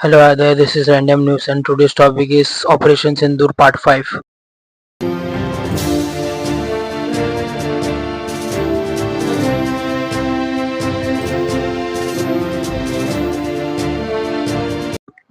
Hello there, this is Random News and today's topic is Operation Sindoor Part 5.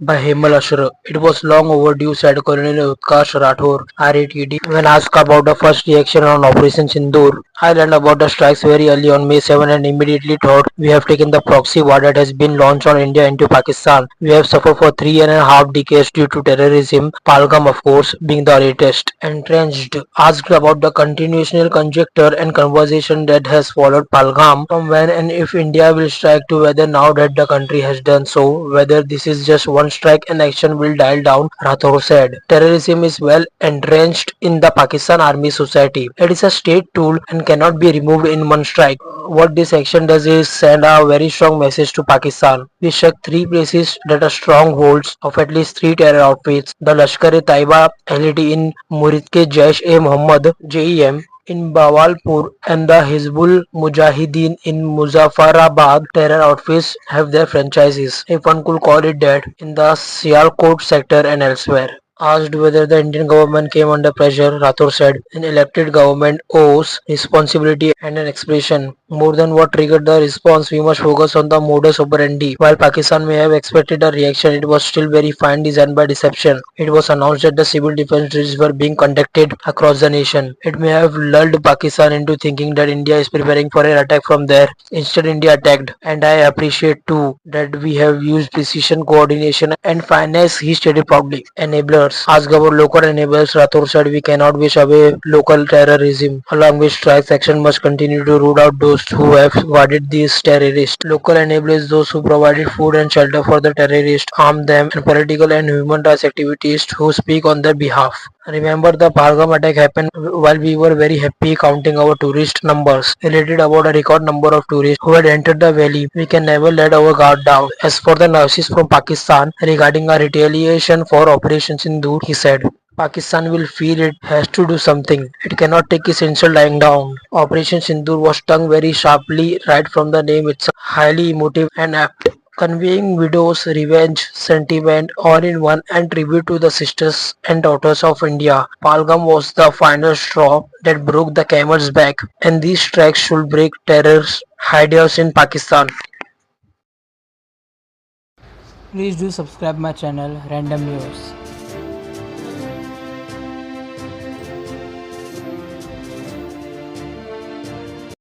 By Hemal Ashra. It was long overdue, said Colonel Utkarsh Rathore, RATD, when asked about the first reaction on Operation Sindoor. I learned about the strikes very early on May 7 and immediately thought we have taken the proxy war that has been launched on India into Pakistan. We have suffered for 3.5 decades due to terrorism, Palgam of course being the latest. Entrenched, asked about the continuational conjecture and conversation that has followed Palgam, from when and if India will strike to whether now that the country has done so, whether this is just one strike and action will dial down, Rathore said. Terrorism is well entrenched in the Pakistan Army society. It is a state tool and cannot be removed in one strike. What this action does is send a very strong message to Pakistan. We struck three places that are strongholds of at least three terror outfits: the Lashkar-e-Taiba LET in Murid-ke Jaish-e-Mohammed (JEM) in Bawalpur and the Hizbul Mujahideen in Muzaffarabad. Terror outfits have their franchises, if one could call it that, in the Sialkot sector and elsewhere. Asked whether the Indian government came under pressure, Rathore said, an elected government owes responsibility and an expression. More than what triggered the response, we must focus on the modus operandi. While Pakistan may have expected a reaction, it was still very fine designed by deception. It was announced that the civil defense drills were being conducted across the nation. It may have lulled Pakistan into thinking that India is preparing for an attack from there. Instead, India attacked. And I appreciate too that we have used precision, coordination and finesse, he stated proudly. Enablers. Asked about local enablers, Rathore said we cannot wish away local terrorism. Along with strikes, action must continue to root out those who have guarded these terrorists. Local enablers, those who provided food and shelter for the terrorists, armed them, and political and human rights activists who speak on their behalf. Remember, the Pahalgam attack happened while we were very happy counting our tourist numbers. Related about a record number of tourists who had entered the valley. We can never let our guard down. As for the nurses from Pakistan regarding a retaliation for Operation Sindoor, he said, Pakistan will feel it has to do something. It cannot take its insult lying down. Operation Sindoor was stung very sharply right from the name itself, highly emotive and apt, conveying widows' revenge sentiment all in one and tribute to the sisters and daughters of India. Palgam was the final straw that broke the camel's back, and these strikes should break terror's hideouts in Pakistan. Please do subscribe my channel Random News.